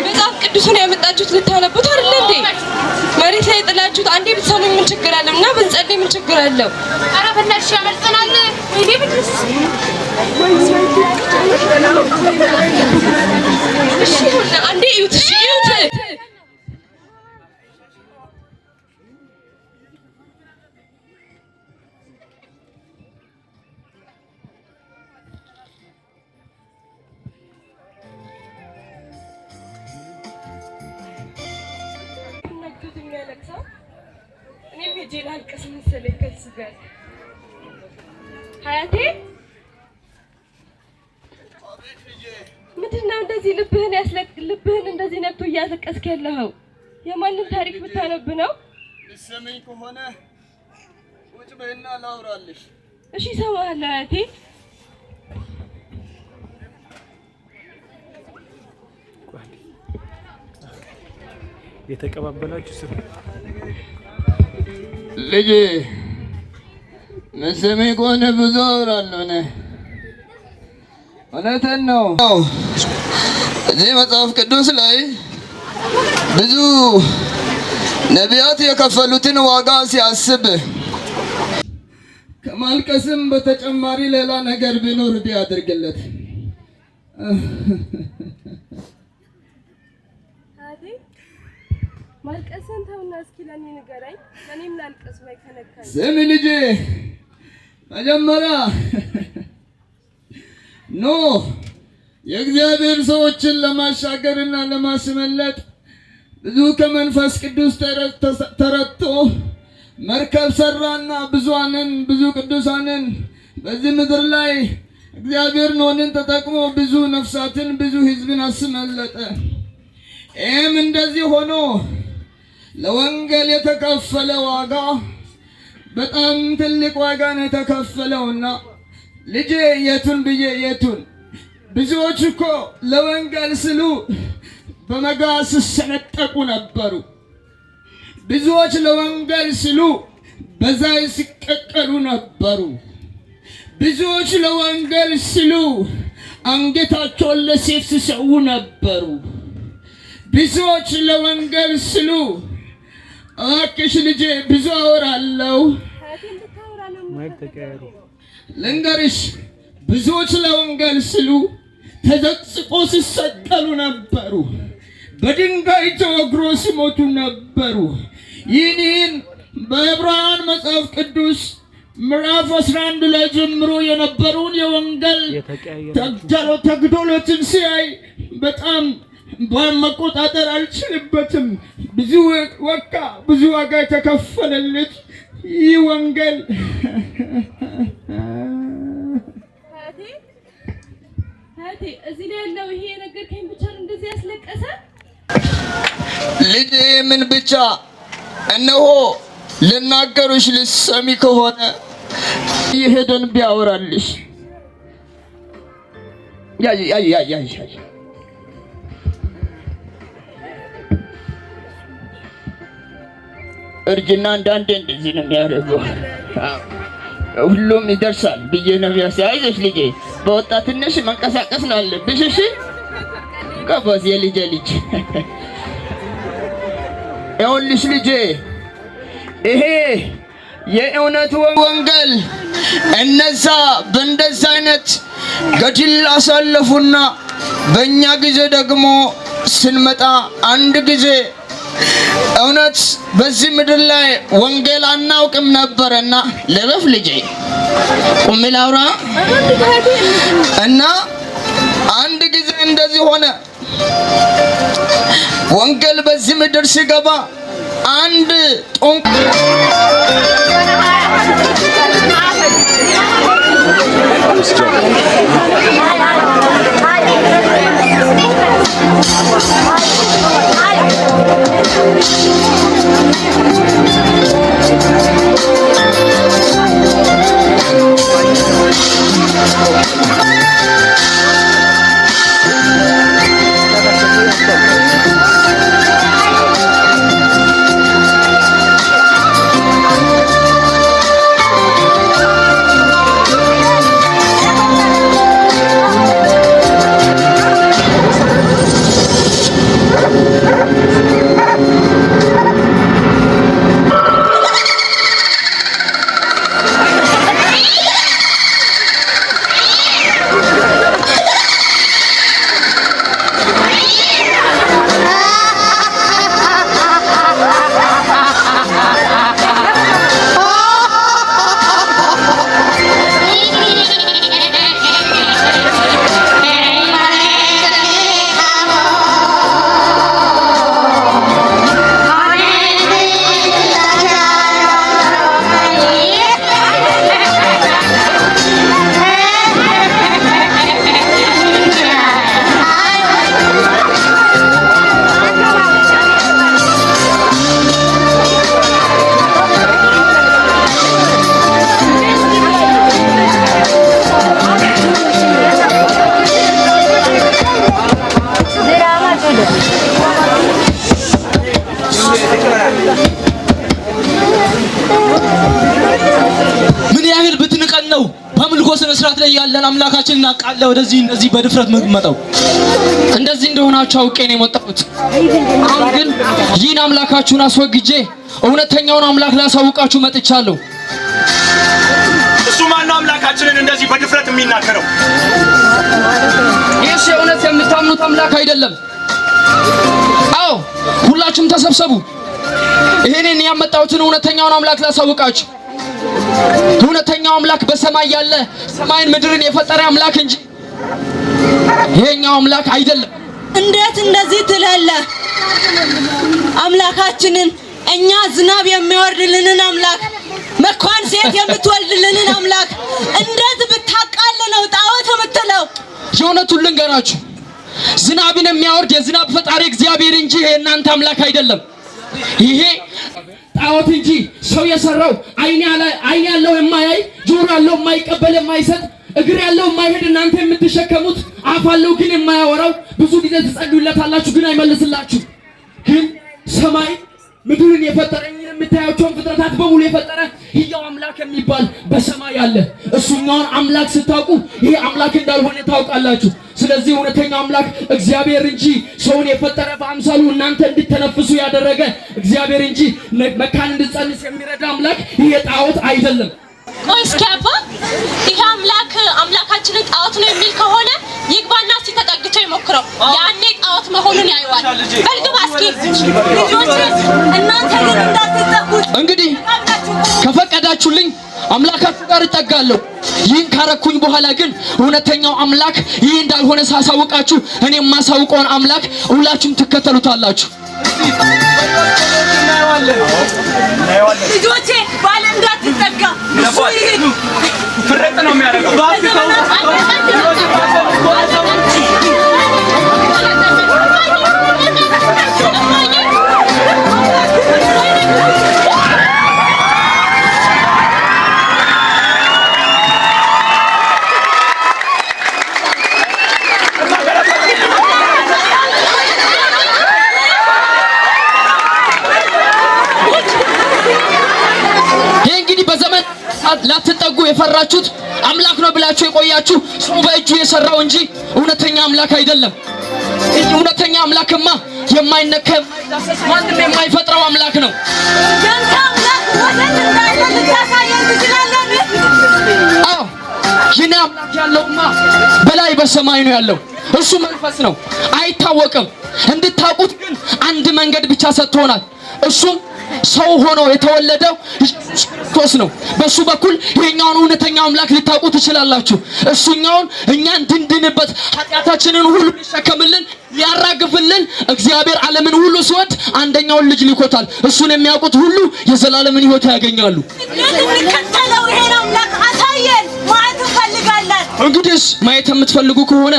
መጽሐፍ ቅዱስን ያመጣችሁት ልታነቡት አይደል እንዴ? መሬት ላይ ጥላችሁት አንዴ ብትሰሙኝ ምን ችግር አለው? እና ብንጸልይ ምን ችግር አለው? ኧረ በእናትሽ ያመልጠናል። ወይኔ ብትስ እሺ አንዴ እዩት። እሺ እዩት። እኔም ሄጄ ላልቅስ መሰለኝ ከእሱ ጋር ሀያቴ ምንድን ነው እንደዚህ ልብህን እንደዚህ ነክቶ እያለቀስክ ያለኸው? የማንን ታሪክ ብታነብ ነው? ልትሰሚኝ ከሆነ ቁጭ በይና ላውራልሽ። እሺ እሰማሃለሁ ሀያቴ። የተቀባበላችሁ ስም ልጄ ልትሰሚኝ ከሆነ ብዙ አወራለሁ። እውነቴን ነው። እዚህ መጽሐፍ ቅዱስ ላይ ብዙ ነቢያት የከፈሉትን ዋጋ ሲያስብ ከማልቀስም በተጨማሪ ሌላ ነገር ቢኖር ቢያደርግለት ማልቀስን ተውና እስኪ ለኔ ንገረኝ። ለኔም ላልቀስ ወይ ከነካኝ። ስሚ ልጄ መጀመሪያ የእግዚአብሔር ሰዎችን ለማሻገርና ለማስመለጥ ብዙ ከመንፈስ ቅዱስ ተረድቶ መርከብ ሰራና ብዙ ቅዱሳንን በዚህ ምድር ላይ እግዚአብሔር ኖህን ተጠቅሞ ብዙ ነፍሳትን ብዙ ሕዝብን አስመለጠ። ይህም እንደዚህ ሆኖ ለወንጌል የተከፈለ ዋጋ በጣም ትልቅ ዋጋ ነው የተከፈለውና ልጄ የቱን ብዙዎች እኮ ለወንጌል ስሉ በመጋዝ ሲሰነጠቁ ነበሩ። ብዙዎች ለወንጌል ስሉ በዛይ ሲቀቀሉ ነበሩ። ብዙዎች ለወንጌል ስሉ አንገታቸውን ለሰይፍ ሲሰዉ ነበሩ። ብዙዎች ለወንጌል ስሉ እባክሽ ልጄ ብዙ አወራለሁ ልንገርሽ፣ ብዙዎች ለወንጌል ስሉ ተዘቅዝቆ ሲሰቀሉ ነበሩ። በድንጋይ ተወግሮ ሲሞቱ ነበሩ። ይህን በዕብራውያን መጽሐፍ ቅዱስ ምዕራፍ 11 ላይ ጀምሮ የነበረውን የወንጌል ተግዳሮትን ሲያይ በጣም መቆጣጠር አልችልበትም። ብዙ ዋጋ የተከፈለለት ይህ ወንጌል እዚህ ላይ ያለው ይሄ ነገር ከእኔ ብቻ እንደዚህ ያስለቀሰ ልጄ ምን ብቻ እነሆ ልናገርሽ ልትሰሚ ከሆነ ይሄደን ቢያወራልሽ ያይ እርጅና አንዳንዴ እንደዚህ ነው የሚያደርገው። ሁሉም ይደርሳል ብዬ ነው ያሳይሽ ልጄ። በወጣትነትሽ መንቀሳቀስ ነው አለብሽ። እሺ ከበዝ የልጄ ልጅ ይኸውልሽ ልጄ፣ ይሄ የእውነት ወንጌል እነዛ በእንደዛ አይነት ገድል አሳለፉና በእኛ ጊዜ ደግሞ ስንመጣ አንድ ጊዜ እውነት በዚህ ምድር ላይ ወንጌል አናውቅም ነበርና ለበፍ ልጄ ቁም ላውራ እና አንድ ጊዜ እንደዚህ ሆነ ወንጌል በዚህ ምድር ሲገባ አንድ ጦንቅ ስራት ላይ ያለን አምላካችንን እናቃለ ወደዚህ እንደዚህ በድፍረት መጥመጣው እንደዚህ እንደሆናችሁ አውቄ ነው የመጣሁት። አሁን ግን ይህን አምላካችሁን አስወግጄ እውነተኛውን አምላክ ላሳውቃችሁ መጥቻለሁ። እሱ ማን ነው አምላካችንን እንደዚህ በድፍረት የሚናገረው? ይህስ የእውነት የምታምኑት አምላክ አይደለም። አዎ ሁላችሁም ተሰብሰቡ። ይሄንን ያመጣሁትን እውነተኛውን አምላክ ላሳውቃችሁ። እውነተኛው አምላክ በሰማይ ያለ ሰማይን ምድርን የፈጠረ አምላክ እንጂ ይሄኛው አምላክ አይደለም። እንዴት እንደዚህ ትላለህ? አምላካችንን እኛ ዝናብ የሚያወርድልንን አምላክ መኳን ሴት የምትወልድልንን አምላክ እንዴት ብታቃል ነው ጣዖት የምትለው? የእውነቱን ልንገራችሁ፣ ዝናብን የሚያወርድ የዝናብ ፈጣሪ እግዚአብሔር እንጂ የእናንተ አምላክ አይደለም። ይሄ ጣዖት እንጂ ሰው የሰራው አይን ያለው የማያይ ጆሮ ያለው የማይቀበል የማይሰጥ እግር ያለው የማይሄድ እናንተ የምትሸከሙት አፍ ያለው ግን የማያወራው ብዙ ጊዜ ትጸልዩለታላችሁ ግን አይመልስላችሁ። ግን ሰማይ ምድርን የፈጠረ የምታያቸውን ፍጥረታት በሙሉ የፈጠረ ሕያው አምላክ የሚባል በሰማይ አለ። እሱኛውን አምላክ ስታውቁ ይሄ አምላክ እንዳልሆነ ታውቃላችሁ። ስለዚህ እውነተኛው አምላክ እግዚአብሔር እንጂ ሰውን የፈጠረ በአምሳሉ እናንተ እንድትተነፍሱ ያደረገ እግዚአብሔር እንጂ መካን እንድትጸንስ የሚረዳ አምላክ ይሄ ጣዖት አይደለም። ቆይ እስኪ አባ ይሄ አምላካችንን ጣዖት ነው የሚል ከሆነ ይግባና እስቲ ተጠግቶ ይሞክረው፣ ያኔ ጣዖት መሆኑን ያዩዋል። በልግባ እስኪ ልጆች እናንተ ግን እንዳትጠጉት። እንግዲህ ከፈቀዳችሁልኝ አምላካችሁ ጋር እጠጋለሁ። ይህን ካረኩኝ በኋላ ግን እውነተኛው አምላክ ይህ እንዳልሆነ ሳሳውቃችሁ እኔ የማሳውቀውን አምላክ ሁላችሁም ትከተሉታላችሁ። ልጆቼ ባለ እንዳትጠጋ ፍረጥ ነው የሚያደርገው። ላትጠጉ የፈራችሁት አምላክ ነው ብላችሁ የቆያችሁ ሰው በእጁ የሰራው እንጂ እውነተኛ አምላክ አይደለም። እውነተኛ አምላክማ የማይነካ የማይዳሰስ ማንም የማይፈጥረው አምላክ ነው። ያንተ አምላክ ወዴት እንዳለ ልታሳየን ትችላለህ? የኔ አምላክ ያለውማ በላይ በሰማይ ነው ያለው። እሱ መንፈስ ነው፣ አይታወቅም። እንድታውቁት ግን አንድ መንገድ ብቻ ሰጥቶናል። እሱም ሰው ሆኖ የተወለደው ኢየሱስ ክርስቶስ ነው። በሱ በኩል የኛውን እውነተኛ አምላክ ልታውቁ ትችላላችሁ። እሱኛውን እኛ እንድንድንበት ኃጢአታችንን ሁሉ ሊሸከምልን ሊያራግፍልን እግዚአብሔር ዓለምን ሁሉ ሲወድ አንደኛውን ልጅ ልኮታል። እሱን የሚያውቁት ሁሉ የዘላለምን ሕይወት ያገኛሉ። እንከተለው ይሄን አምላክ አሳየን። ማየት እንፈልጋለን። እንግዲህ ማየት የምትፈልጉ ከሆነ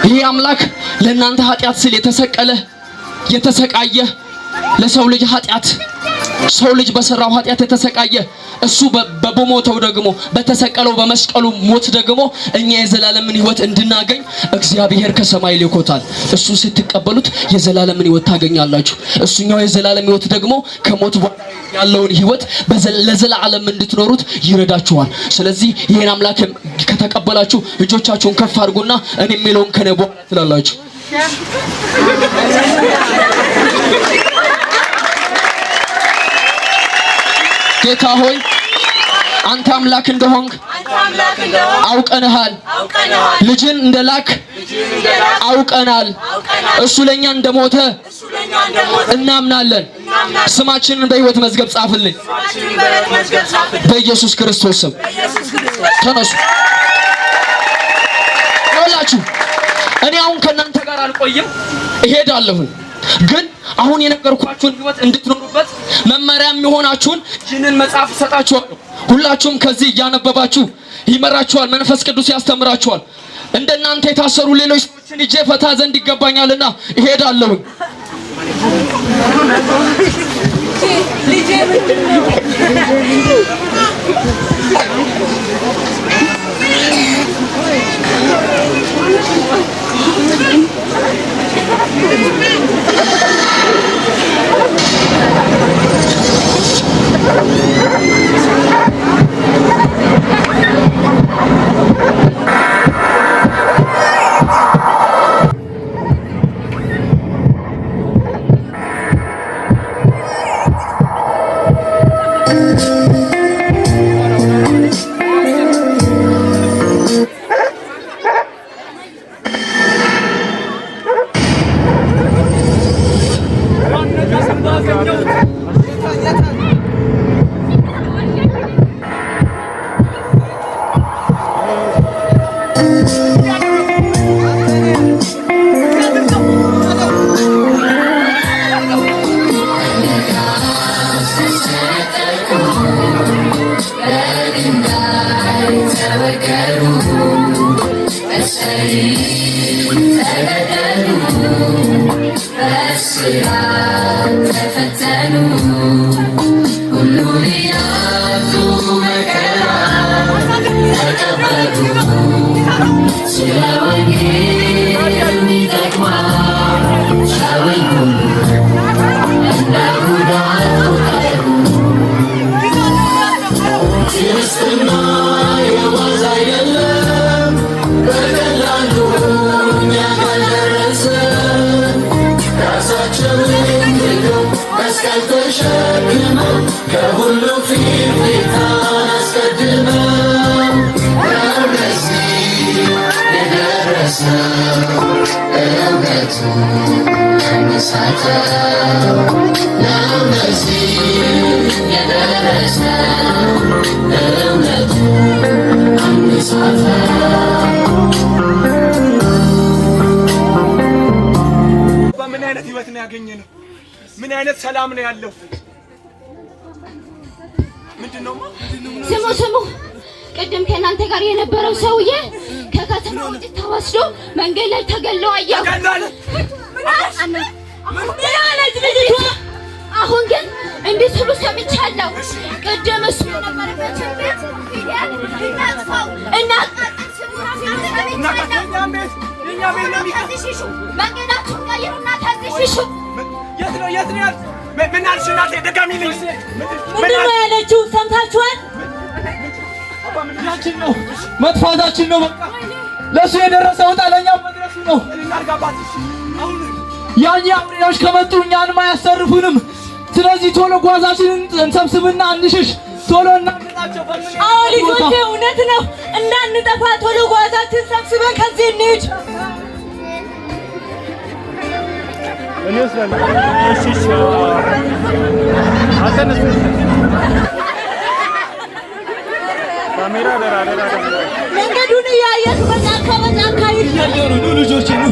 ይሄ አምላክ ለእናንተ ኃጢአት ስል የተሰቀለ የተሰቃየ ለሰው ልጅ ኃጢአት ሰው ልጅ በሰራው ኃጢአት የተሰቃየ እሱ በሞተው ደግሞ በተሰቀለው በመስቀሉ ሞት ደግሞ እኛ የዘላለምን ሕይወት እንድናገኝ እግዚአብሔር ከሰማይ ልኮታል። እሱ ስትቀበሉት የዘላለምን ሕይወት ታገኛላችሁ። እሱኛው የዘላለም ሕይወት ደግሞ ከሞት በኋላ ያለውን ሕይወት ለዘላለም እንድትኖሩት ይረዳችኋል። ስለዚህ ይሄን አምላክ ከተቀበላችሁ እጆቻችሁን ከፍ አድርጉና እኔ የሚለውን ከኔ በኋላ ትላላችሁ። ጌታ ሆይ አንተ አምላክ እንደሆንክ አውቀናል። ልጅን እንደላክ አውቀናል። እሱ ለኛ እንደሞተ እናምናለን። ስማችንን በሕይወት መዝገብ ጻፍልን በኢየሱስ ክርስቶስ ስም። ተነሱ ይላችሁ። እኔ አሁን ከናንተ ጋር አልቆይም፣ እሄዳለሁ። ግን አሁን የነገርኳችሁን ሕይወት እንድትኖሩበት መመሪያ የሚሆናችሁን ይህንን መጽሐፍ ሰጣችኋለሁ። ሁላችሁም ከዚህ እያነበባችሁ ይመራችኋል። መንፈስ ቅዱስ ያስተምራችኋል። እንደናንተ የታሰሩ ሌሎች ሰዎችን እጄ ፈታ ዘንድ ይገባኛልና እሄዳለሁ። ምን አይነት ህይወት ነው ያገኘነው? ምን አይነት ሰላም ነው ያለው? ምንድነው? ስሙ ቅድም ከእናንተ ጋር የነበረው ሰውዬ ከከተማ ውጭ ተወስዶ መንገድ ላይ ተገሎ አየሁ። አሁን ግን እንዲህ ሲሉ ሰምቻለሁ። ቅድም እሱ የነበረበት ቤት እናጥፋው እና መንገዳችሁን ቀይሩና ተዝሽሹ። የት ነው? ምን አልሽ እናቴ? ደጋሚልኝ። ምንድን ነው ያለችው? ሰምታችኋል? ምንድናችን ነው? መጥፋታችን ነው። በቃ ለሱ የደረሰው ዕጣ ለኛም መድረሱ ነው። ያኛ አውሬዎች ከመጡ እኛንም አያሰርፉንም። ስለዚህ ቶሎ ጓዛችንን እንሰብስብና እንሽሽ። ቶሎ እና አዎ ልጆቼ እውነት ነው። እንዳንጠፋ ቶሎ ጓዛችን ሰብስበን ከዚህ እንሂድ። መንገዱን እያየህ በጫካ ሂድ። ልጆቼ ኑ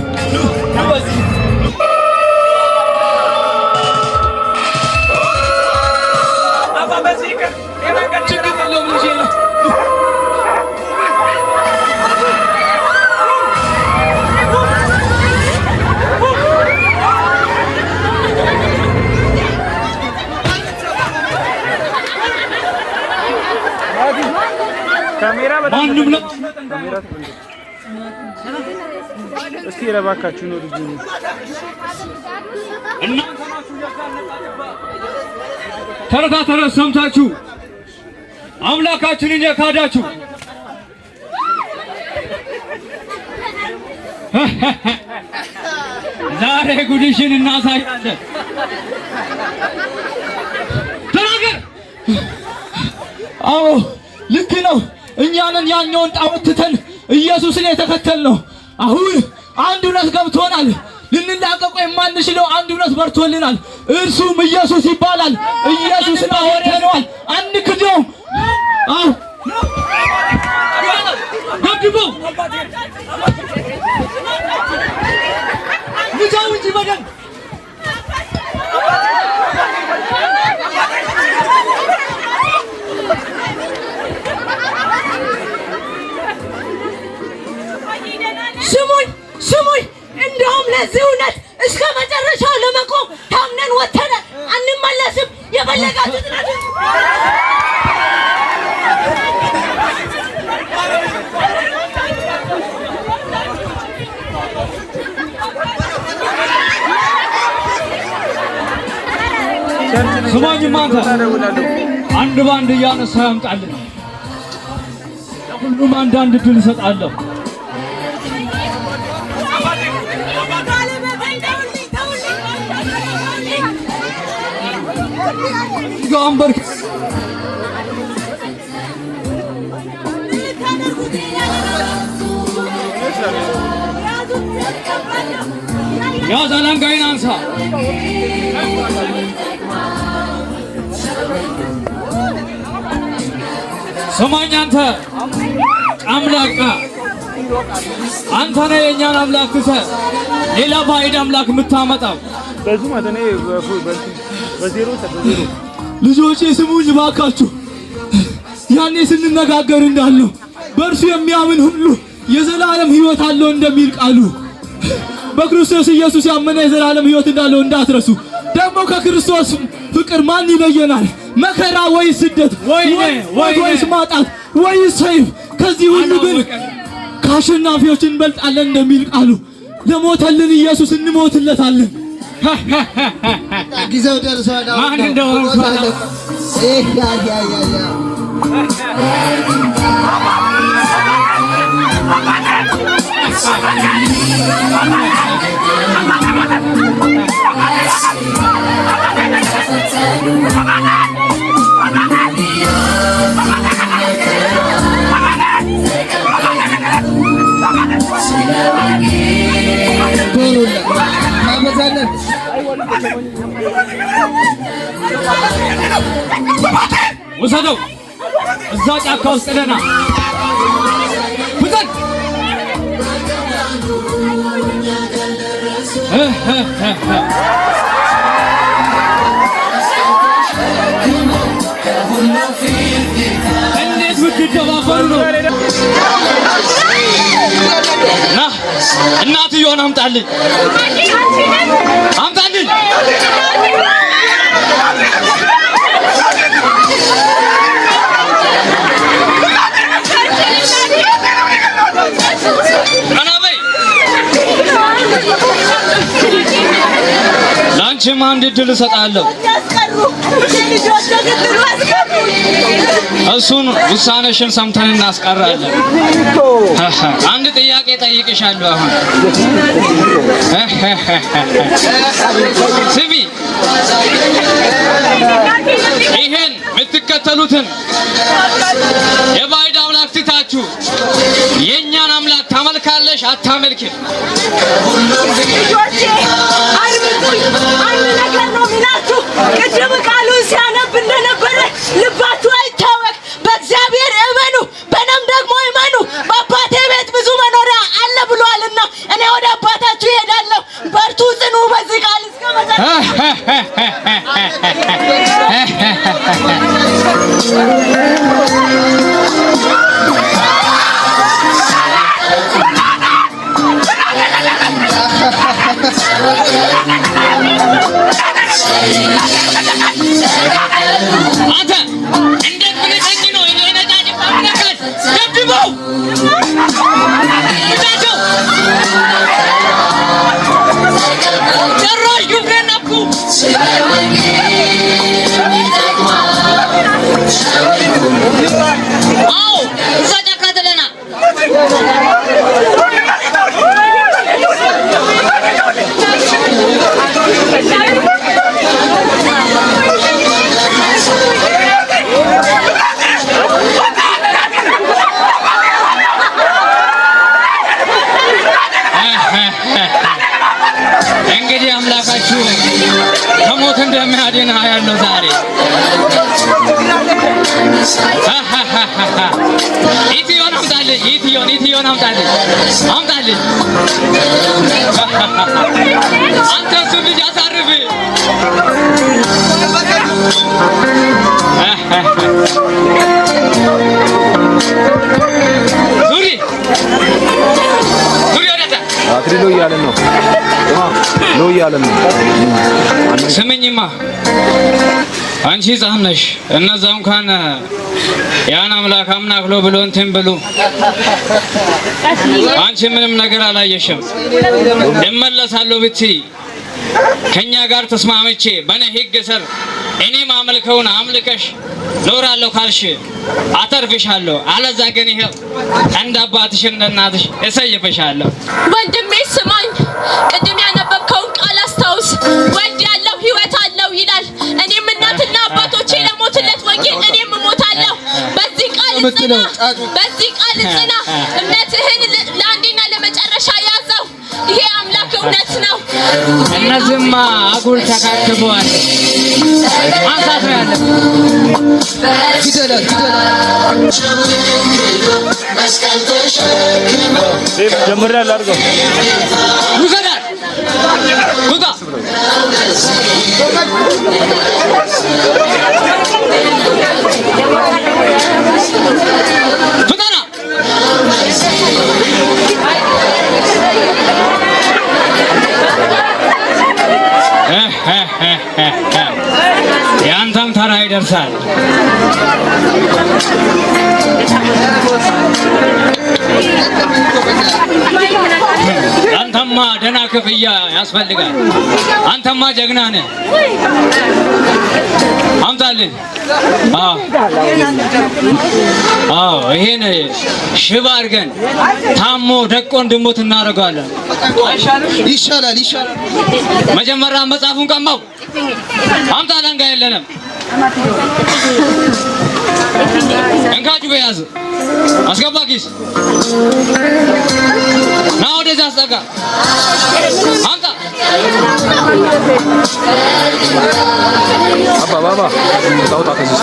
ማንም ነው እስቲ ረባካችሁ ነው ልጅ እና ተረታ ሰምታችሁ አምላካችንን የካዳችሁ ዛሬ ጉድሽን እናሳያለን። ተናገር። አዎ ልክ ነው። እኛንን ያኛውን ጣዖት ትተን ኢየሱስን የተከተልነው። አሁን አንድ እውነት ገብቶናል። ልንላቀቀው የማንችለው አንድ እውነት በርቶልናል። እርሱም ኢየሱስ ይባላል። ኢየሱስን አወርደነዋል፣ አንክደውም። አዎ ደግበው ንጃው እንጂ በደንብ ስሙኝ እንደውም ለዚህ እውነት እስከ መጨረሻው ለመቆም ታምነን ወተናል። አንመለስም። የፈለጋችሁት ነው። ስማኝማ አንድ ባንድ እያነሳ ያምጣልን። ለሁሉም አንዳንድ ድል እሰጣለሁ። ጋምበር ያዛላን ጋይናንሳ ሰማኝ አንተ አምላክ አንተ ነህ የኛን አምላክ ትተህ ሌላ ባዕድ አምላክ የምታመጣው። በዚህ ማለት ነው በዜሮ ልጆቼ ስሙኝ ባካችሁ። ያኔ ስንነጋገር እንዳለው በእርሱ የሚያምን ሁሉ የዘላለም ሕይወት አለው እንደሚል ቃሉ በክርስቶስ ኢየሱስ ያመነ የዘላለም ሕይወት እንዳለው እንዳትረሱ። ደግሞ ከክርስቶስ ፍቅር ማን ይለየናል? መከራ ወይስ ስደት ወይስ ማጣት ወይስ ሰይፍ? ከዚህ ሁሉ ግን ከአሸናፊዎች እንበልጣለን እንደሚል ቃሉ ለሞተልን ኢየሱስ እንሞትለታለን። ጊዜው ደርሷል። ማን እንደሆነ ውሰደው እዛ ጫካ ውስጥ ደህና ፍጠን። እንዴት ብትደባበሩ ነው? ና እናትየውን አምጣልኝ አምጣልኝ። ለአንቺም አንድ እድል እሰጣለሁ። አስቀሩ። ልጆች ግጥሉ አስቀሩ። እሱን ውሳኔሽን ሰምተን እናስቀራለን። አንድ ጥያቄ ጠይቅሻለሁ። አሁን ስሚ፣ ይሄን የምትከተሉትን የባዕድ አምላክ ትታችሁ የእኛን አምላክ ታመልካለሽ አታመልክም? ልጆቼ አድምጡኝ፣ አንድ ነገር ነው የሚላችሁ። ቅድም ቃሉን ሲያነብ እንደነበረ ልባችሁ አይታወክ፣ በእግዚአብሔር እመኑ፣ በእኔም ደግሞ እመኑ። በአባቴ ቤት ብዙ መኖሪያ አለ ብሏልና እኔ ወደ አባታችሁ እሄዳለሁ። በርቱ፣ ጽኑ በዚህ ቃል እስከ አንተ እንዴት ብለኝ ነው የነዳጅ ፋብሪካን ደብድበው ብቻቸው ጭራሽ ግብርና እኮ አዎ እዛ ጫካ ተለና እንግዲህ አምላካችሁ ከሞት እንደሚያድን ያለው ዛሬ ኢትዮን አምጣልኝ፣ ኢትዮን አምጣልኝ። አንተ እሱን ልጅ አሳርፍ። ዙሪ ወደዛ አትሪ ሎ እያለን ነው። ሎ እያለን ነው። ስምኝማ አንቺ ሕፃን ነሽ። እነዛ እንኳን ያን አምላክ አምናክሎ ብሎ እንትን ብሉ። አንቺ ምንም ነገር አላየሽም። እመለሳለሁ ብትይ ከኛ ጋር ተስማምቼ በኔ ሕግ ስር እኔ ማመልከውን አምልከሽ ኖራለሁ ካልሽ አተርፍሻለሁ። አለዛ ግን ይሄው እንደ አባትሽ እንደ እናትሽ እሰይፍሻለሁ። ወንድሜ ስማኝ፣ ቅድም ያነበብከውን ቃል አስታውስ። ወልድ ያለው ሕይወት አለው ይላል። እኔም እናትና አባቶቼ ለሞትለት ወንጌል እኔም እሞታለሁ። በዚህ ቃል ጽና፣ እምነትህን ለአንዴና ለመጨረሻ ያዘው። ይሄ አምላክ እውነት ነው። እነዚህማ አጉል ተካክበዋል። ማንሳት ነው ያለብን። ጀምሬያለሁ አድርገው ውሰዳል ጉታ ፍጠና ያንተም ተራ ይደርሳል። አንተማ ደህና ክፍያ ያስፈልጋል። አንተማ ጀግና ነህ። አምጣልኝ። አዎ ይሄን ሽባ አድርገን ታሞ ደቆ እንድሞት እናደርገዋለን። ይሻላል። መጀመሪያ መጽሐፉን ቀማው። አምጣ፣ ለንጋ የለንም። እንካችሁ በያዝ አስገባ ኪስ ና ወደዛ አስጠጋ። አምጣ አባ ታውጣ ከዚህ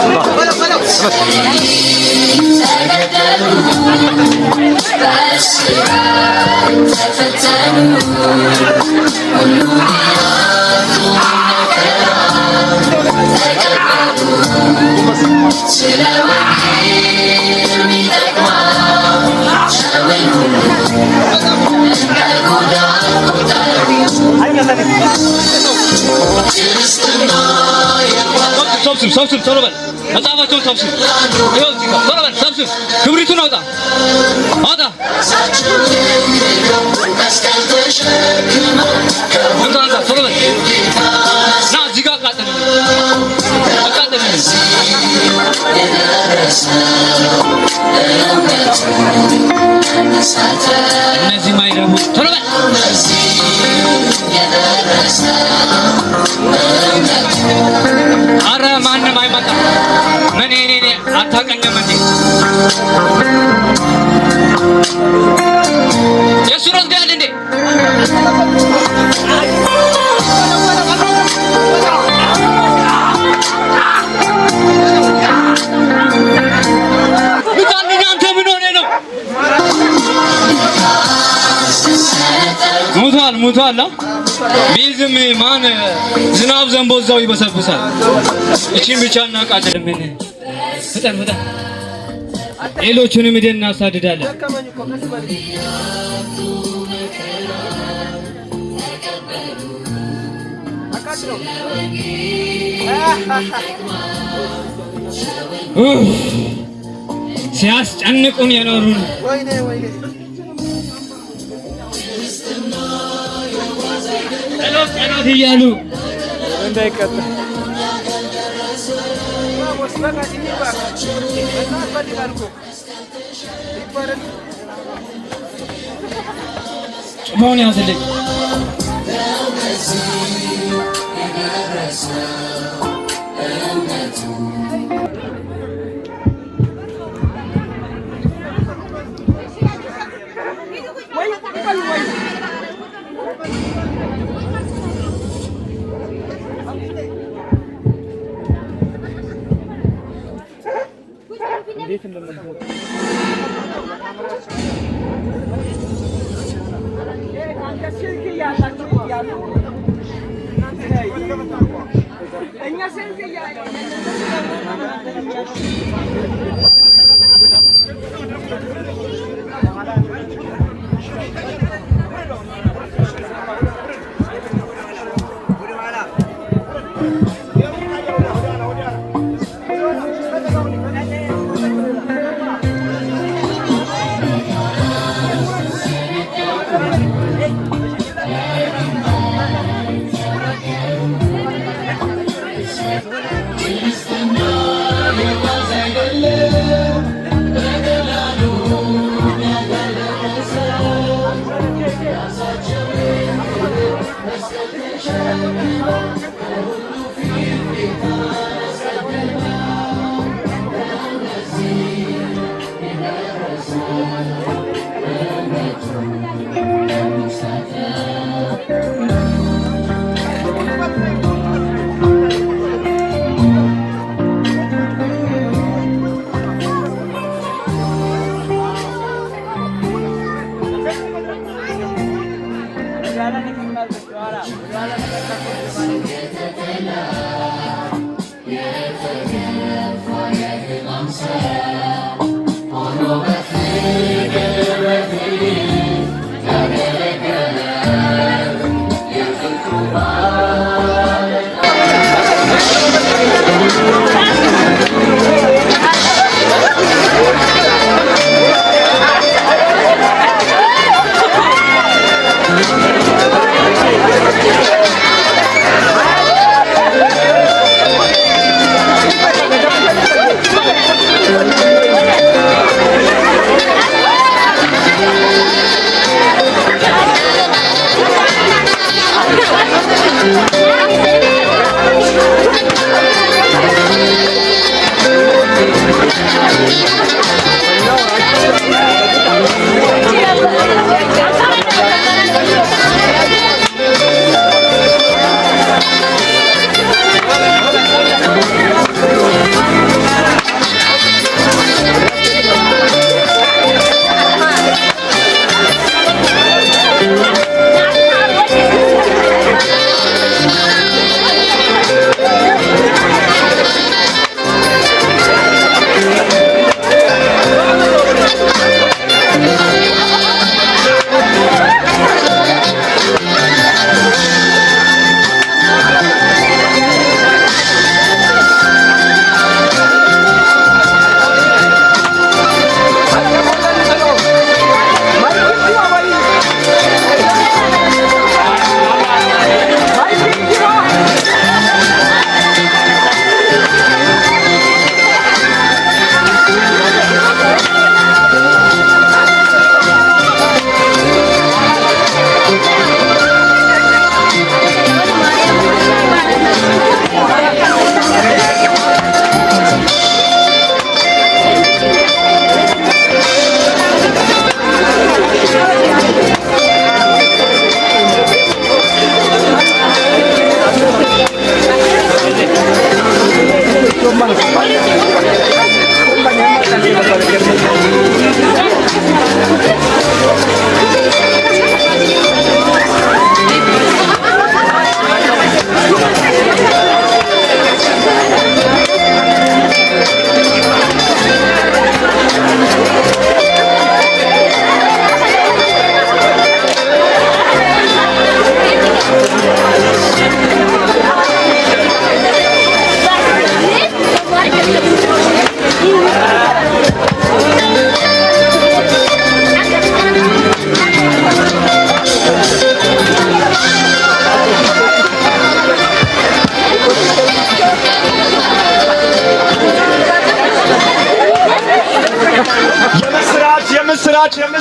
ሰብስብ ቶሎ በል። መጽሐፋቸውን ሰብስብ። ይኸው እዚህ ጋር ቶሎ በል ሰብስብ። ክብሪቱን አውጣ አውጣ። ቶሎ በል ና እዚህ ጋር ቃጠል ቶሎ በል ኧረ ማንም አይመጣም ምን እኔ አታውቀኝም እንዴ የሱን ወስደሃል እንዴ ሙቷል ቢዝም ማን ዝናብ ዘንቦ እዛው ይበሰብሳል እቺን ብቻ እናቃጥልም ፍጠን ሌሎቹንም ሄደን እናሳድዳለን ሲያስጨንቁን የኖሩን ጸሎት እያሉ እንዳይቀጣ ጭባውን ያዝልኝ እንዴት እንደምትሞት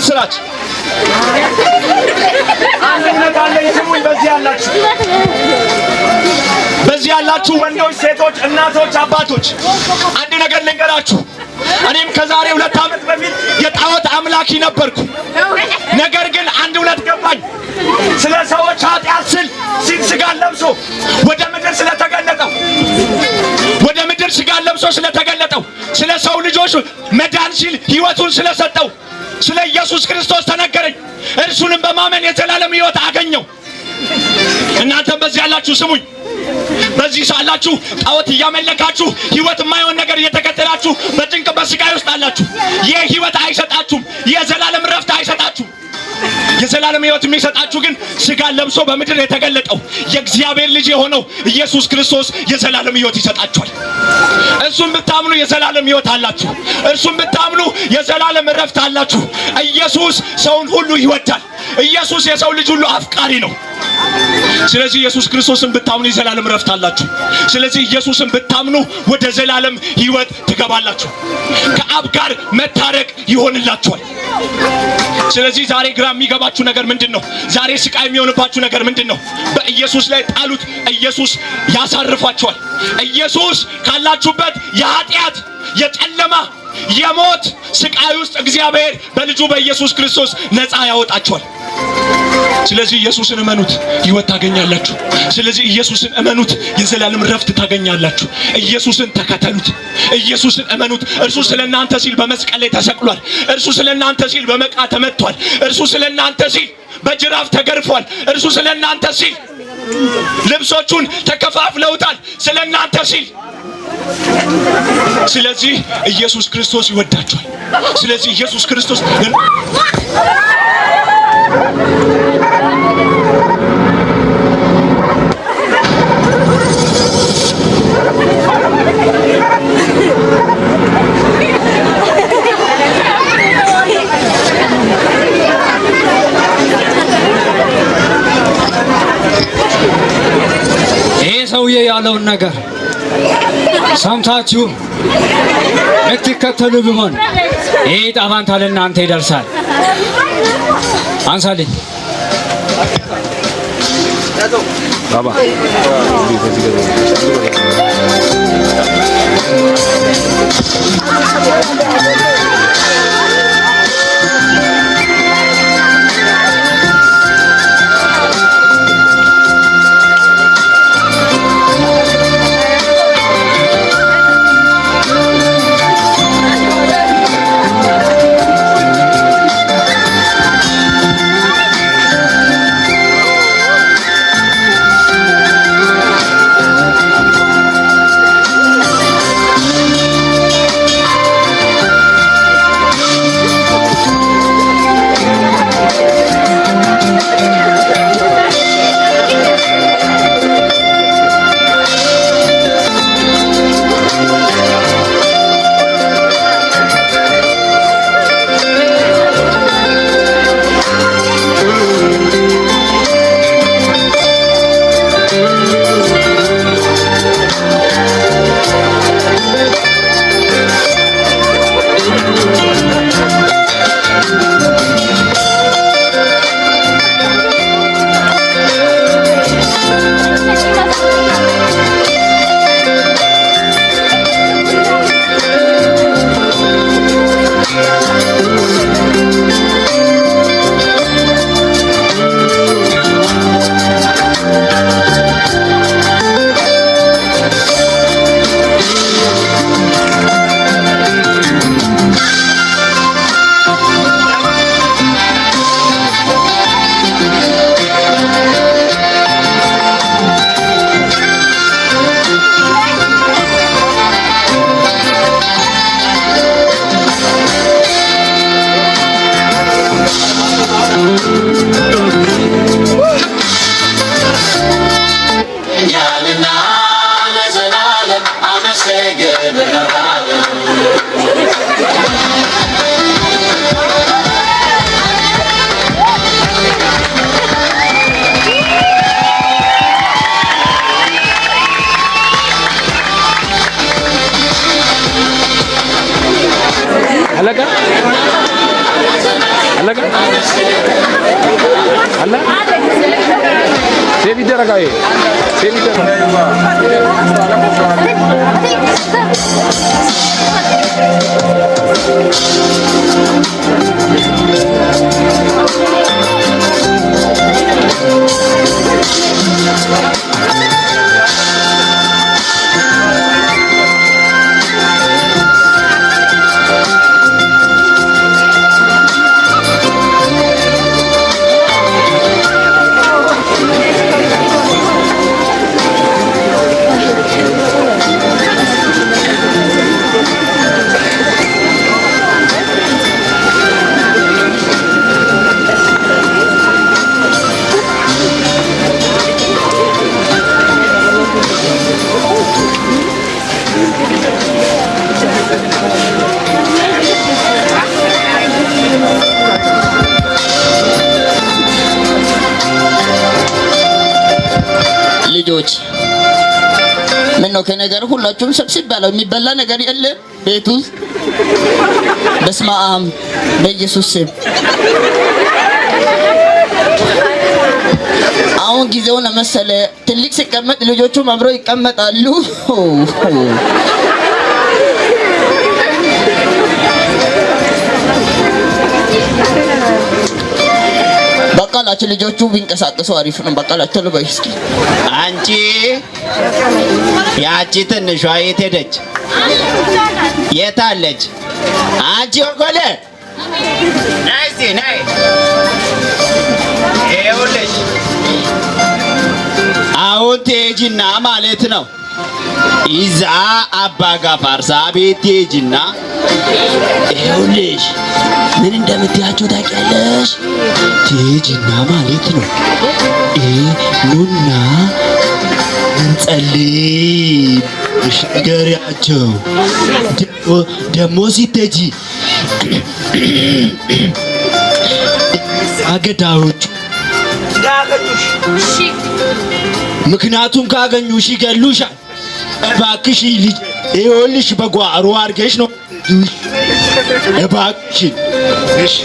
የምስራች አንድነት አለ። ይስሙኝ። በዚህ ያላችሁ ወንዶች፣ ሴቶች፣ እናቶች፣ አባቶች አንድ ነገር ልንገራችሁ። እኔም ከዛሬ 2 ዓመት በፊት የጣዖት አምላኪ ነበርኩ። ነገር ግን አንድ እውነት ገባኝ። ስለ ሰዎች ኃጢአት ስል ስጋን ለብሶ ወደ ምድር ስለተገለጠው ስለ ሰው ልጆች መዳን ሲል ሕይወቱን ስለሰጠው ስለ ኢየሱስ ክርስቶስ ተነገረኝ። እርሱንም በማመን የዘላለም ሕይወት አገኘው። እናንተም በዚህ ያላችሁ ስሙኝ። በዚህ ሳላችሁ ጣዖት እያመለካችሁ ሕይወት የማይሆን ነገር እየተከተላችሁ በጭንቅ በስቃይ ውስጥ አላችሁ። ይህ ሕይወት አይሰጣችሁም። የዘላለም ረፍት አይሰጣችሁም። የዘላለም ሕይወት የሚሰጣችሁ ግን ስጋን ለብሶ በምድር የተገለጠው የእግዚአብሔር ልጅ የሆነው ኢየሱስ ክርስቶስ የዘላለም ሕይወት ይሰጣችኋል። እርሱን ብታምኑ የዘላለም ሕይወት አላችሁ። እርሱን ብታምኑ የዘላለም ረፍት አላችሁ። ኢየሱስ ሰውን ሁሉ ይወዳል። ኢየሱስ የሰው ልጅ ሁሉ አፍቃሪ ነው። ስለዚህ ኢየሱስ ክርስቶስን ብታምኑ የዘላለም ረፍት አላችሁ። ስለዚህ ኢየሱስን ብታምኑ ወደ ዘላለም ሕይወት ትገባላችሁ። ከአብ ጋር መታረቅ ይሆንላችኋል። ስለዚህ ዛሬ ግራ የሚገባችሁ ነገር ምንድነው? ዛሬ ስቃይ የሚሆንባችሁ ነገር ምንድነው? በኢየሱስ ላይ ጣሉት። ኢየሱስ ያሳርፋችኋል። ኢየሱስ ካላችሁበት የኃጢአት፣ የጨለማ፣ የሞት ስቃይ ውስጥ እግዚአብሔር በልጁ በኢየሱስ ክርስቶስ ነፃ ያወጣችኋል። ስለዚህ ኢየሱስን እመኑት፣ ሕይወት ታገኛላችሁ። ስለዚህ ኢየሱስን እመኑት፣ የዘላለም ረፍት ታገኛላችሁ። ኢየሱስን ተከተሉት። ኢየሱስን እመኑት። እርሱ ስለናንተ ሲል በመስቀል ላይ ተሰቅሏል። እርሱ ስለናንተ ሲል በመቃ ተመቷል። እርሱ ስለናንተ ሲል በጅራፍ ተገርፏል። እርሱ ስለናንተ ሲል ልብሶቹን ተከፋፍለውታል ስለናንተ ሲል። ስለዚህ ኢየሱስ ክርስቶስ ይወዳችኋል። ስለዚህ ኢየሱስ ክርስቶስ ይሄ ሰውዬ ያለውን ነገር ሰምታችሁ ልትከተሉ ቢሆን ይሄ ዕጣ ፈንታ ለእናንተ ይደርሳል። አንሳልኝ ባባ अलग अलग አለ ሴቪ ደረጋዬ ሴቪ ልጆች ምን ነው ከነገር ሁላችሁም ሰብስብ ባለው የሚበላ ነገር የለም ቤቱ በስመ አብ በኢየሱስ ስም አሁን ጊዜው ነው መሰለ ትልቅ ሲቀመጥ ልጆቹም አብረው ይቀመጣሉ በቃላችሁ ልጆቹ ቢንቀሳቀሱ አሪፍ ነው በቃላችሁ ቶሎ በይ እስኪ አንቺ ያቺ ትንሿ የት ሄደች የት አለች አንቺ ወገለ ነይ እስኪ ነይ ይኸውልሽ አሁን ትሄጂና ማለት ነው ይዛ አባ ጋፋርሳ ቤት ትሄጂና ይኸውልሽ ምን እንደምትያቸው ታውቂያለሽ ትሄጂና ማለት ነው ኑና እንጸልይ ንገሪያቸው ደሞ ሲትሄጂ አገዳዎቹ ምክንያቱም ካገኙሽ ይገሉሻል እባክሽ ልጅ ይኸውልሽ በጓሮ አድርገሽ ነው እባክሽ እሺ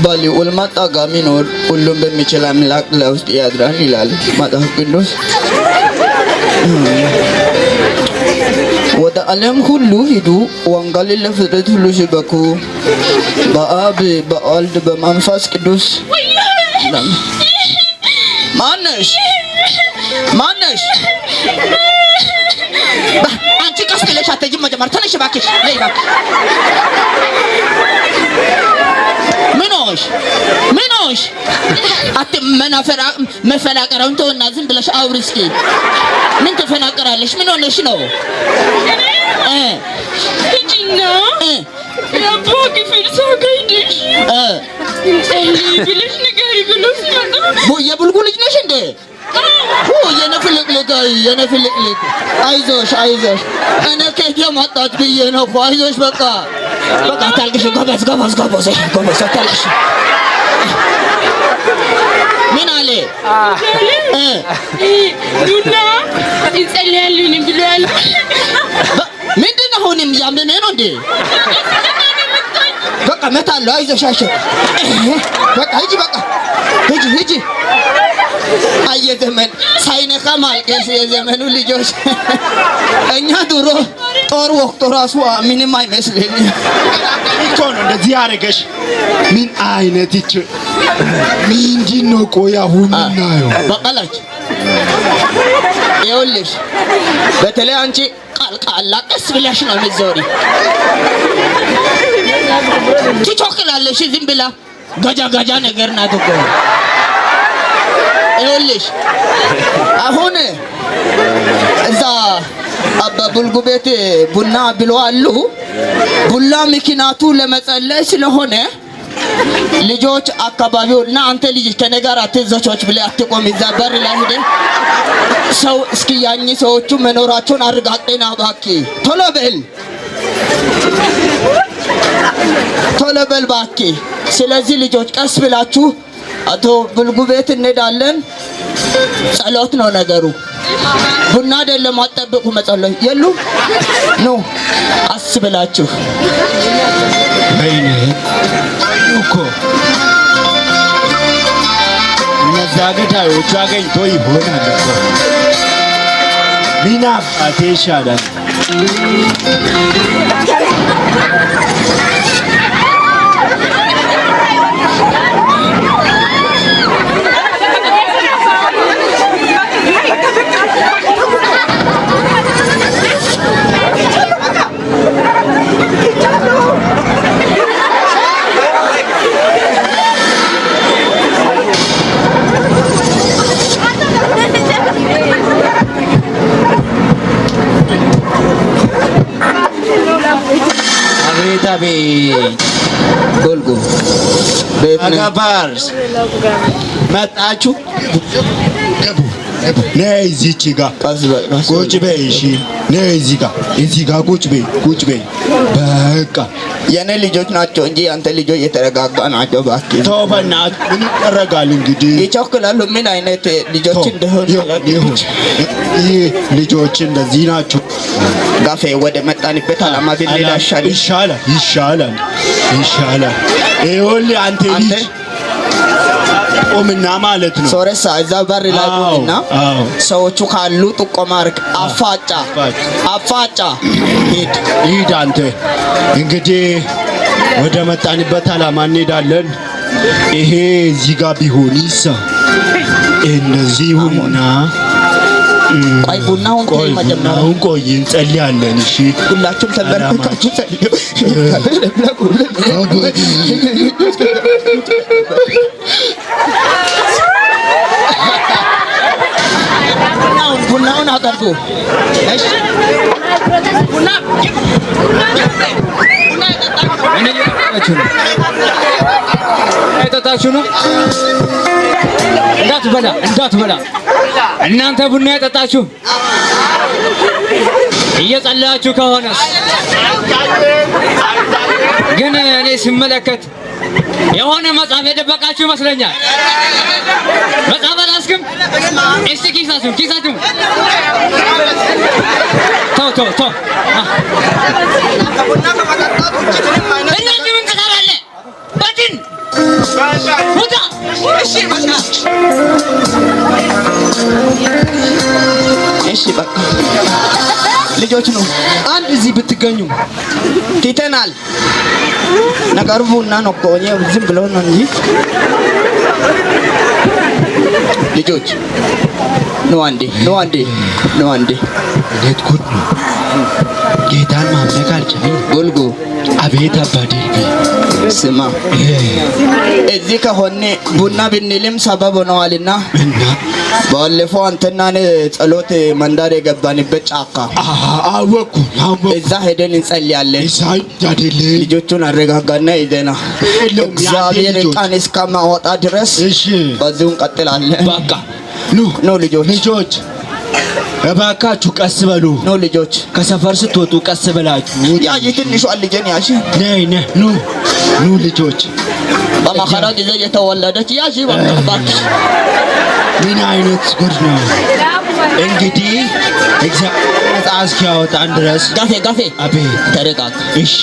ባሊ ኡልማጣ ጋሚ ነው ሁሉም በሚችል አምላክ ለውስጥ ያድራል ይላል መጽሐፍ ቅዱስ ወደ ዓለም ሁሉ ሂዱ ወንጌልን ለፍጥረት ሁሉ ስበኩ በአብ በወልድ በመንፈስ ቅዱስ ማነሽ አንቺ ቀስ ብለሽ አትሄጂም መጀመር ተነሽ እባክሽ ነይ እባክሽ ምኖሽ መፈናቀራውን ተወና ዝም ብለሽ አውሪ እስኪ ምን ተፈናቀራለሽ ምን ሆነሽ ነው ልጅና የአባ ክፍል ሳገኝሽ እንጸልይ ብለሽ ንገሪ ብሎ ሲመጣ የቡልጉ ልጅ ነሽ እንዴ የነፍልቅልቅ አይዞሽ እኔ ከየት የመጣች ብዬ ነው እኮ አይዞሽ በቃ ታልቅሽ ጎበዝ ታልቅሽ ምን አለ ኑና እንጸልያለን ብሏል ምንድን ነው አሁንም ያመመ ነው እንዴ በቃ መታለሁ አይዞሽ በቃ ሂጂ አየዘመን ሳይነካ ማልቀስ የዘመኑ ልጆች እኛ ድሮ ጦር ወቅቱ ራሱ ምንም አይመስልም እኮ ነው እንደዚህ ያደረገሽ ምን አይነት እቺ ምንድን ነው ቆይ አሁን እናየው በቃላች ይኸውልሽ በተለይ አንቺ ቃልቃላ ቀስ ብለሽ ነው የምትዞሪ ትቾክላለሽ ዝም ብላ ጋጃ ነገር ናት እኮ ይኸውልሽ አሁን እዛ አባ ቡልጉ ቤት ቡና ብለዋል ቡላ ምክንያቱ ለመጸለይ ስለሆነ ልጆች አካባቢውና አንተ ልጅ ከነጋር አትዘቾች ብለ አትቆም እዛ በር ላይ ሄደ ሰው እስኪ ያኝ ሰዎቹ መኖራቸውን አረጋግጠና ባኪ ቶሎ በል ባኪ ስለዚህ ልጆች ቀስ ብላችሁ አቶ ቡልጉ ቤት እንሄዳለን ጸሎት ነው ነገሩ ቡና አይደለም አጠብቁ መጸለይ የሉ ኖ አስብላችሁ ወይኔ እኮ ገዳዮቹ አገኝቶ ይሆናል እኮ ምን አባቴ ይሻላል። አቤት ጎልጎ አጋባርስ መጣችሁ? ነይ እዚች ጋ ቁጭ በይ። እሺ ነይ እዚህ ጋ ቁጭ በይ። በቃ የኔ ልጆች ናቸው እንጂ አንተ ልጆች የተረጋጋ ናቸው። እባክህ ተው በእናትህ። ምን ይደረጋል እንግዲህ ይቸኩላሉ። ምን አይነት ልጆች እንደሆኑ ይህ ልጆች እንደዚህ ናቸው። ጋፌ ወደ መጣንበት አላማ ብንሄድ ይሻላል። ይኸውልህ አንተ ልጅ ቆምና ማለት ነው። ሶሬሳ እዛ በር ላይ ቆምና ሰዎቹ ካሉ ጥቆማ አድርግ። አፋጫ ሂድ አንተ። እንግዲህ ወደ መጣንበት አላማ እንሄዳለን። ይሄ እዚህ ጋር ቢሆንስ እንደዚህ ይሁንና ቆይ ቡናውን ቆይ እንጸልያለን። እሺ ሁላችሁም ተንበርክካችሁ ጸልዩ። ቡናውን አቀርቡ። እሺ ቡና የጠጣችሁ ነው። እንዳትበላ እናንተ ቡና የጠጣችሁ እየጸለያችሁ ከሆነስ ግን እኔ ሲመለከት የሆነ መጽሐፍ የደበቃችሁ ይመስለኛል። መጽሐፍ አላስክም? እስቲ ኪሳችሁ ተው እነዚህ ምን ትሰራለህ? ባትን ውጣ። እሺ በቃ ልጆች ነው አንድ እዚህ ብትገኙ ትተናል። ነገሩ ቡና ነው እኮ ዝም ብሎ ነው እንጂ ልጆች ነው አንዴ እንዴት ጉድ ነው! ጌታን ማምለክ አልቻለም። ጎልጎ አቤት አባዴ ስማ፣ እዚህ ከሆነ ቡና ብንልም ሰበብ ሆነዋልና ባለፈው አንተና እኔ ጸሎት መንዳር የገባንበት ጫካ አወኩ። እዛ ሄደን እንጸልያለን። ልጆቹን አረጋጋና ይዘና እግዚአብሔር ቃል እስከማወጣ ድረስ በዚሁ እንቀጥላለን። በቃ ኑ ልጆች እባካችሁ ቀስ በሉ። ልጆች ከሰፈር ስትወጡ ቀስ ብላችሁ ያቺ ትንሿ ልጄን ያሺ ነይ ኑ ልጆች በመከራ ጊዜ የተወለደች ያሺ እባክሽ። ምን አይነት ጉድ ነው እንግዲህ! እግዚአብሔር ነፃ እስኪያወጣን ድረስ ጋፌ አቤት ተረጋጋ። እሺ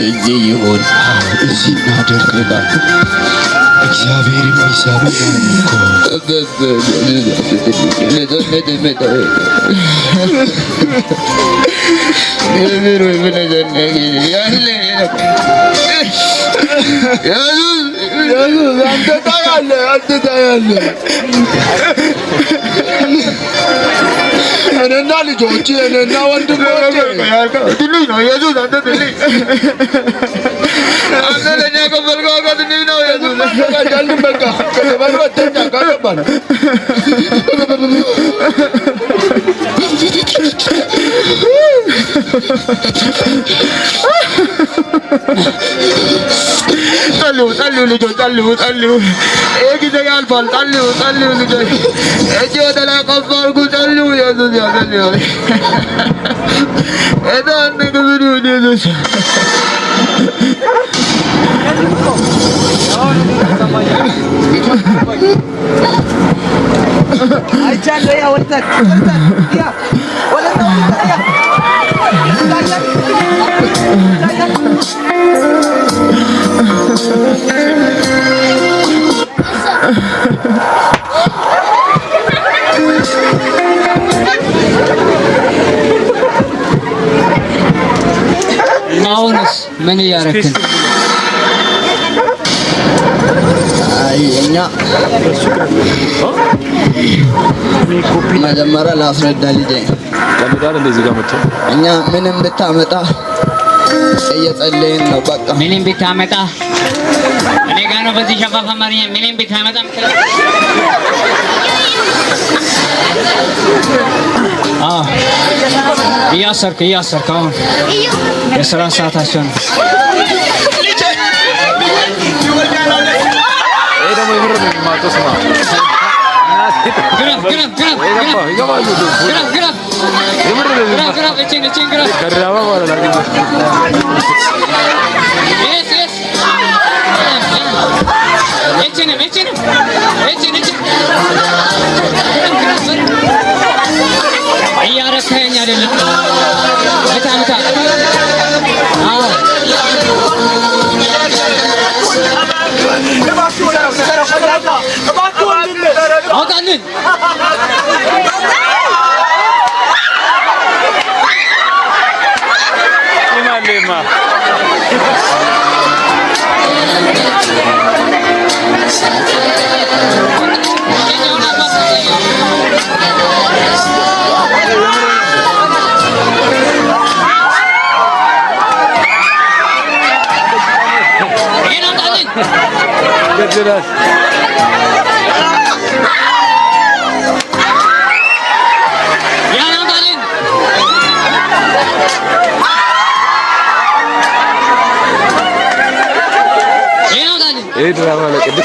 እዚህ ይሁን እዚህ እናደርግ። እግዚአብሔር የሚሰማን አንተ ታያለህ። እኔና ልጆቼ እኔና ወንድሞቼ ትንሽ ነው ኢየሱስ። አንተ ትንሽ አንተ ለኛ ከፈልከው ጋር ትንሽ ነው ኢየሱስ። በቃ ከተባረተኛ ካገባን ጸልዩ ልጆች ጸልዩ። ይሄ ጊዜ ያልፋል። ጸልዩ ልጆች። እጅ ወደ ላይ ከፍ አድርጉ። ጸልዩ። ኢየሱስ ያጸልያል። እዛን ክብር ይሁን ኢየሱስ። አሁንስ ምን እያረክን? እኛ መጀመሪያ ላስረዳ ልጄ፣ እኛ ምንም ብታመጣ እየጸለይን ነው። በቃ ምንም ብታመጣ እኔ ጋር ነው። በዚህ ሸፋፋ አማርኛ ምንም ብታመጣ እያሰርክ አሁን የስራ ሰዓታቸው ነው። እያረከኝ አይደለም በታምታ አውጣልን Gracias. drama la ቅድስት Yeah.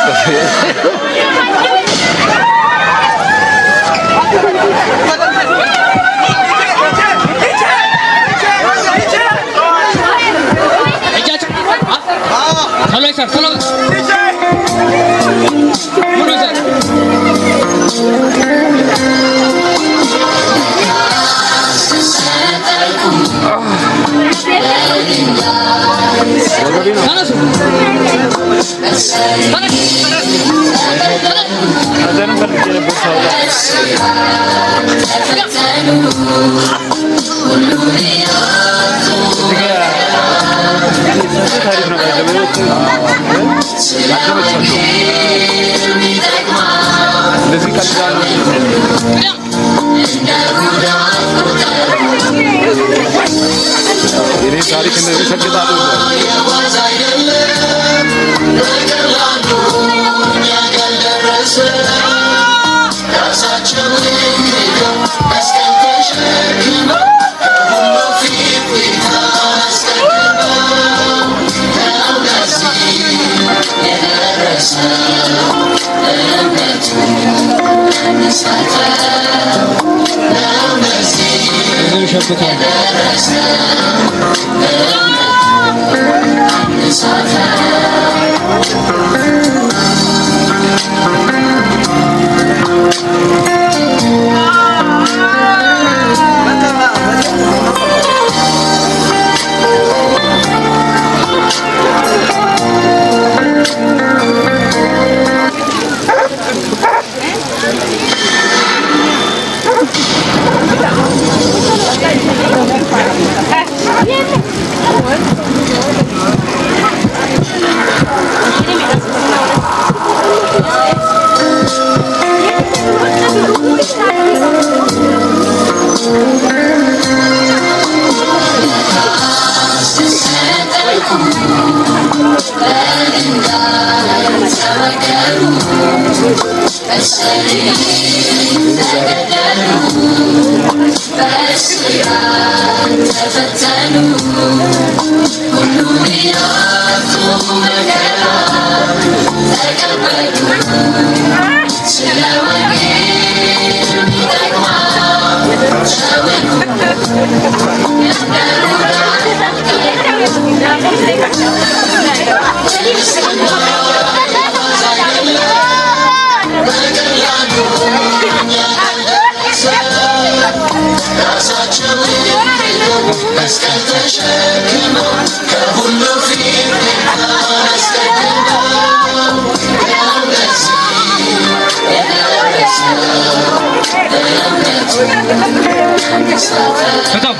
ፍታው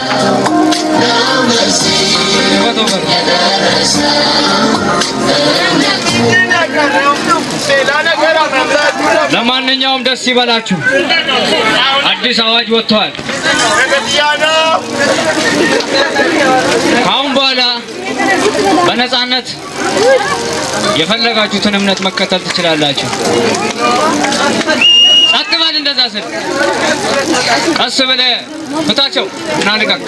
ለማንኛውም ደስ ይበላችሁ። አዲስ አዋጅ ወጥቷል። ካሁን በኋላ በነፃነት የፈለጋችሁትን እምነት መከተል ትችላላችሁ። ጸጥ በል። እንደዛ ስል ቀስ ብለህ ፍታቸው እና ልቀቅ።